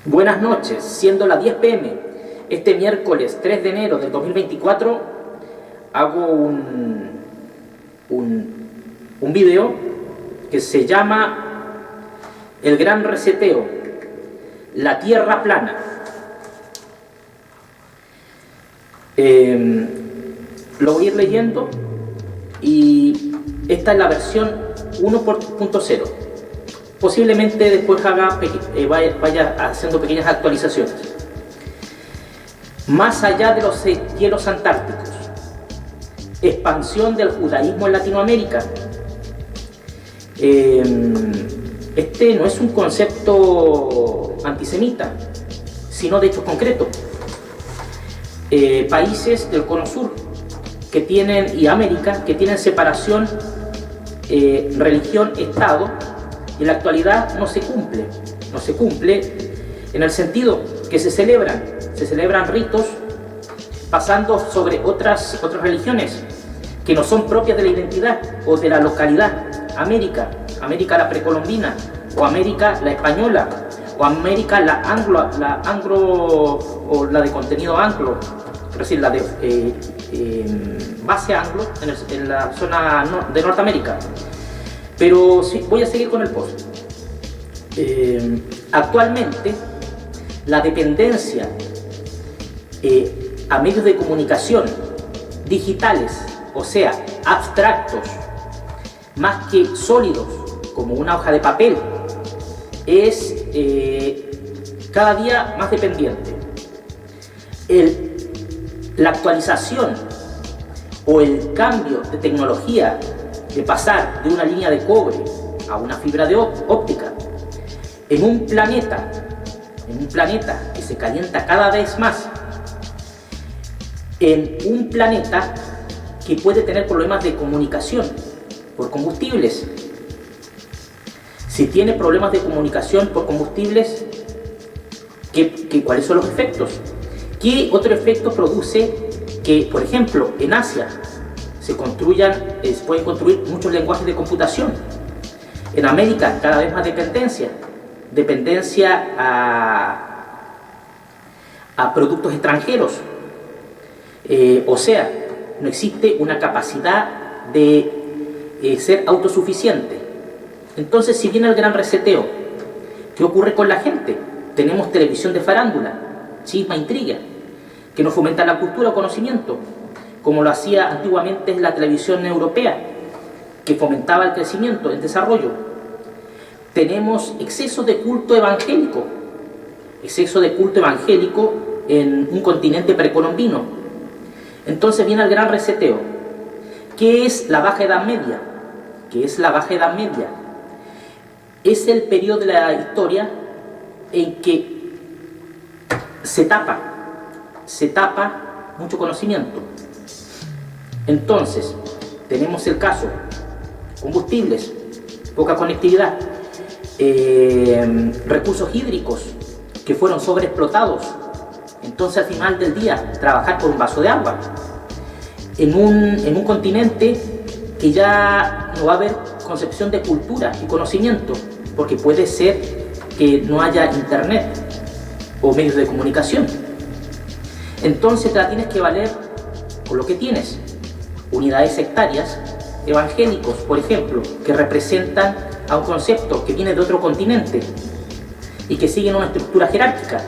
Buenas noches, siendo las 10 p.m. este miércoles 3 de enero del 2024 hago un video que se llama El Gran Reseteo, la Tierra Plana. Lo voy a ir leyendo y esta es la versión 1.0. Posiblemente después vaya haciendo pequeñas actualizaciones. Más allá de los hielos antárticos, expansión del judaísmo en Latinoamérica. Este no es un concepto antisemita, sino de hechos concretos. Países del Cono Sur que tienen, y América, que tienen separación religión-estado, y en la actualidad no se cumple en el sentido que se celebran ritos pasando sobre otras religiones que no son propias de la identidad o de la localidad. América la precolombina, o América la española, o América la anglo o la de contenido anglo, es decir, la de base anglo en la zona de Norteamérica. Pero sí, voy a seguir con el post. Actualmente, la dependencia a medios de comunicación digitales, o sea, abstractos, más que sólidos, como una hoja de papel, es cada día más dependiente. La actualización o el cambio de tecnología, de pasar de una línea de cobre a una fibra de óptica en un planeta que se calienta cada vez más, en un planeta que puede tener problemas de comunicación por combustibles. Si tiene problemas de comunicación por combustibles, ¿cuáles son los efectos? ¿Qué otro efecto produce que, por ejemplo, en Asia se pueden construir muchos lenguajes de computación? En América cada vez más dependencia a productos extranjeros. O sea, no existe una capacidad de ser autosuficiente. Entonces, si viene el gran reseteo, ¿qué ocurre con la gente? Tenemos televisión de farándula, chisma, intriga, que nos fomenta la cultura o conocimiento, como lo hacía antiguamente la televisión europea, que fomentaba el crecimiento, el desarrollo. Tenemos exceso de culto evangélico en un continente precolombino. Entonces viene el gran reseteo. ¿Qué es la Baja Edad Media? Es el periodo de la historia en que se tapa mucho conocimiento. Entonces, tenemos el caso: combustibles, poca conectividad, recursos hídricos que fueron sobreexplotados. Entonces, al final del día, trabajar por un vaso de agua en un continente que ya no va a haber concepción de cultura y conocimiento, porque puede ser que no haya internet o medios de comunicación. Entonces te la tienes que valer con lo que tienes. Unidades sectarias, evangélicos, por ejemplo, que representan a un concepto que viene de otro continente y que siguen una estructura jerárquica.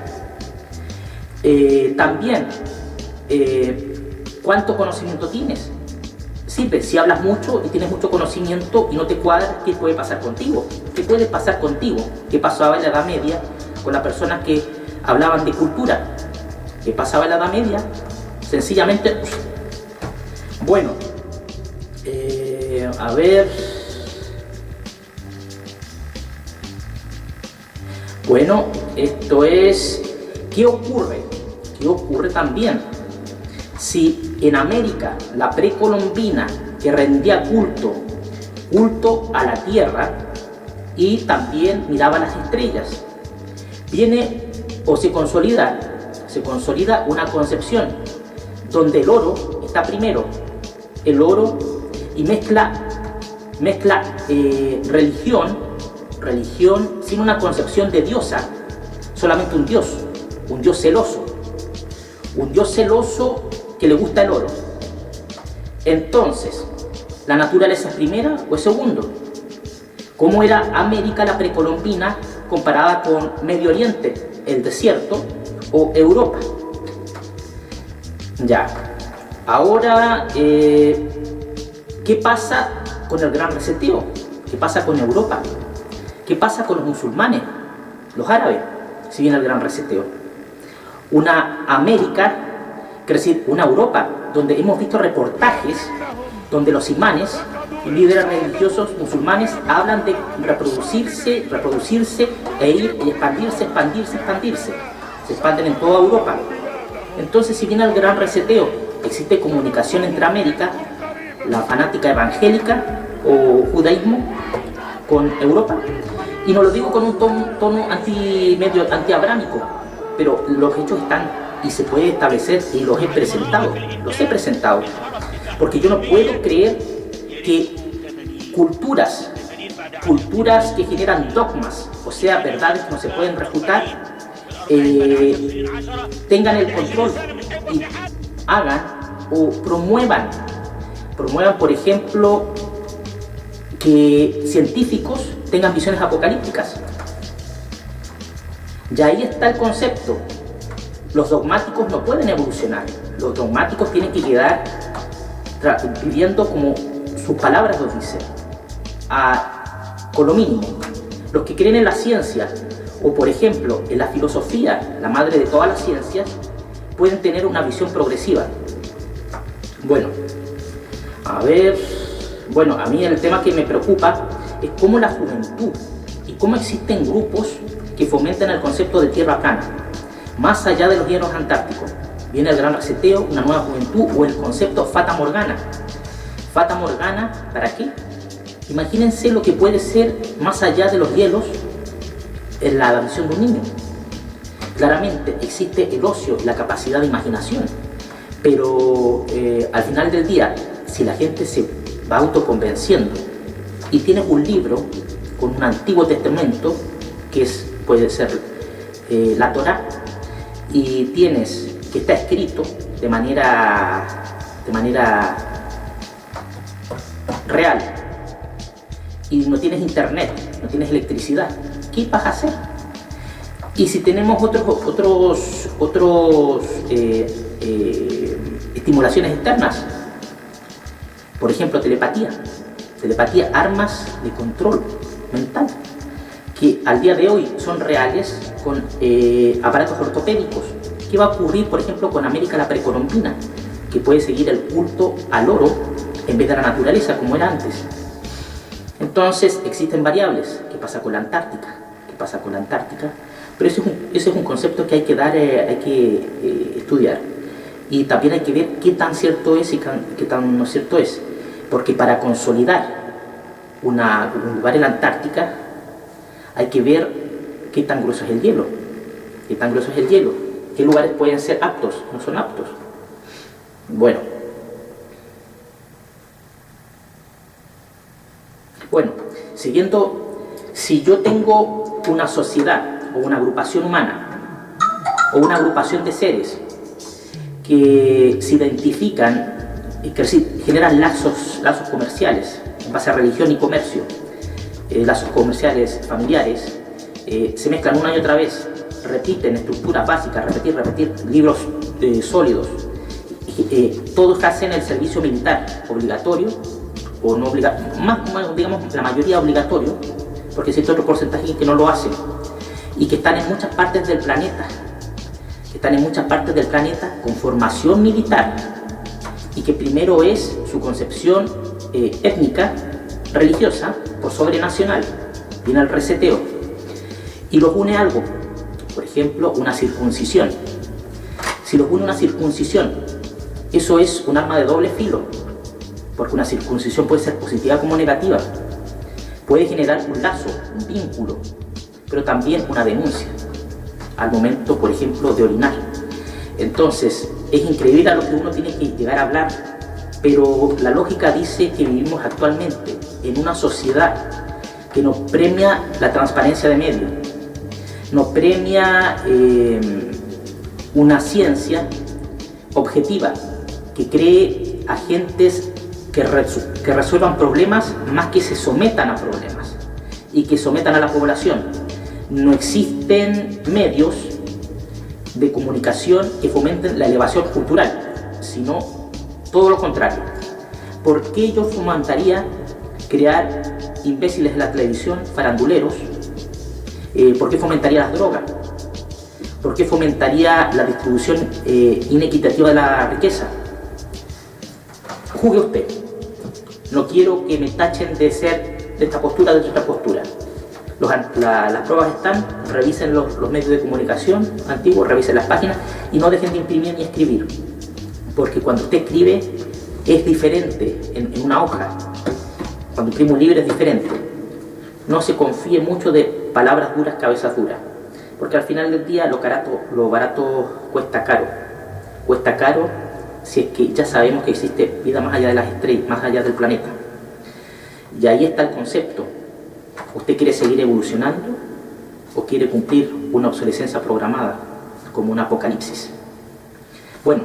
También, ¿cuánto conocimiento tienes? Sí, si hablas mucho y tienes mucho conocimiento y no te cuadra, ¿qué puede pasar contigo? ¿Qué puede pasar contigo? ¿Qué pasaba en la Edad Media con las personas que hablaban de cultura? ¿Qué pasaba en la Edad Media? Sencillamente, bueno, a ver. Bueno, esto es, ¿qué ocurre? ¿Qué ocurre también? Si en América, la precolombina, que rendía culto a la tierra y también miraba las estrellas, viene o se consolida una concepción donde el oro está primero, y mezcla religión sin una concepción de diosa, solamente un Dios celoso, que le gusta el oro. Entonces, ¿la naturaleza es primera o es segundo? ¿Cómo era América la precolombina comparada con Medio Oriente, el desierto, o Europa? Ya, ahora, ¿qué pasa con el gran reseteo? ¿Qué pasa con Europa? ¿Qué pasa con los musulmanes, los árabes, si viene el gran reseteo? Una América, quiero decir, una Europa, donde hemos visto reportajes donde los imanes, líderes religiosos musulmanes, hablan de reproducirse e ir y expandirse. Se expanden en toda Europa. Entonces, si viene el gran reseteo, existe comunicación entre América, la fanática evangélica o judaísmo, con Europa. Y no lo digo con un tono anti-abrámico, pero los hechos están y se puede establecer, y los he presentado, porque yo no puedo creer que culturas que generan dogmas, o sea, verdades que no se pueden refutar, tengan el control y hagan o promuevan, por ejemplo, que científicos tengan visiones apocalípticas. Ya ahí está el concepto. Los dogmáticos no pueden evolucionar. Los dogmáticos tienen que quedar viviendo como sus palabras lo dicen, con lo mínimo. Los que creen en la ciencia, o por ejemplo en la filosofía, la madre de todas las ciencias, pueden tener una visión progresiva. Bueno, a mí el tema que me preocupa es cómo la juventud y cómo existen grupos que fomentan el concepto de tierra plana, más allá de los hielos antárticos. Viene el gran reseteo, una nueva juventud, o el concepto Fata Morgana. Fata Morgana, ¿para qué? Imagínense lo que puede ser más allá de los hielos en la visión de un niño. Claramente existe el ocio, la capacidad de imaginación, pero al final del día, si la gente se va autoconvenciendo y tienes un libro con un Antiguo Testamento, que puede ser la Torá, y tienes que está escrito de manera real, y no tienes internet, no tienes electricidad, ¿qué vas a hacer? Y si tenemos otros estimulaciones externas, por ejemplo telepatía, armas de control mental, que al día de hoy son reales con aparatos ortopédicos. ¿Qué va a ocurrir, por ejemplo, con América la precolombina, que puede seguir el culto al oro en vez de la naturaleza como era antes? Entonces existen variables. ¿Qué pasa con la Antártica? Pero ese es un concepto que hay que estudiar, y también hay que ver qué tan cierto es y qué tan no cierto es, porque para consolidar un lugar en la Antártica hay que ver qué tan grueso es el hielo, qué lugares pueden ser aptos, no son aptos. Bueno, siguiendo, si yo tengo una sociedad o una agrupación humana o una agrupación de seres que se identifican, que generan lazos comerciales en base a religión y comercio, lazos comerciales familiares, se mezclan una y otra vez, repiten estructuras básicas, repetir libros sólidos, todos hacen el servicio militar obligatorio o no obligatorio, más digamos la mayoría obligatorio, porque existe otro porcentaje que no lo hace, y que están en muchas partes del planeta, con formación militar, y que primero es su concepción étnica, religiosa, por sobre nacional. Viene el reseteo y los une algo, por ejemplo una circuncisión. Si los une una circuncisión, eso es un arma de doble filo, porque una circuncisión puede ser positiva como negativa, puede generar un lazo, un vínculo, pero también una denuncia al momento, por ejemplo, de orinar. Entonces es increíble a lo que uno tiene que llegar a hablar, pero la lógica dice que vivimos actualmente en una sociedad que nos premia la transparencia de medios, no premia una ciencia objetiva que cree agentes que resuelvan problemas más que se sometan a problemas y que sometan a la población. No existen medios de comunicación que fomenten la elevación cultural, sino todo lo contrario. ¿Por qué yo fomentaría crear imbéciles en la televisión, faranduleros? ¿Por qué fomentaría las drogas? ¿Por qué fomentaría la distribución inequitativa de la riqueza? Juzgue usted. No quiero que me tachen de ser de esta postura o de otra postura. Las pruebas están, revisen los medios de comunicación antiguos, revisen las páginas y no dejen de imprimir ni escribir. Porque cuando usted escribe es diferente en una hoja. Cuando imprime un libro es diferente. No se confíe mucho de palabras duras, cabezas duras. Porque al final del día lo barato cuesta caro. Cuesta caro si es que ya sabemos que existe vida más allá de las estrellas, más allá del planeta. Y ahí está el concepto. ¿Usted quiere seguir evolucionando o quiere cumplir una obsolescencia programada, como un apocalipsis? Bueno,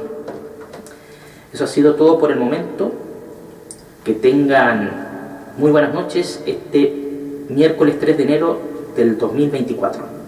eso ha sido todo por el momento. Que tengan muy buenas noches este miércoles 3 de enero del 2024.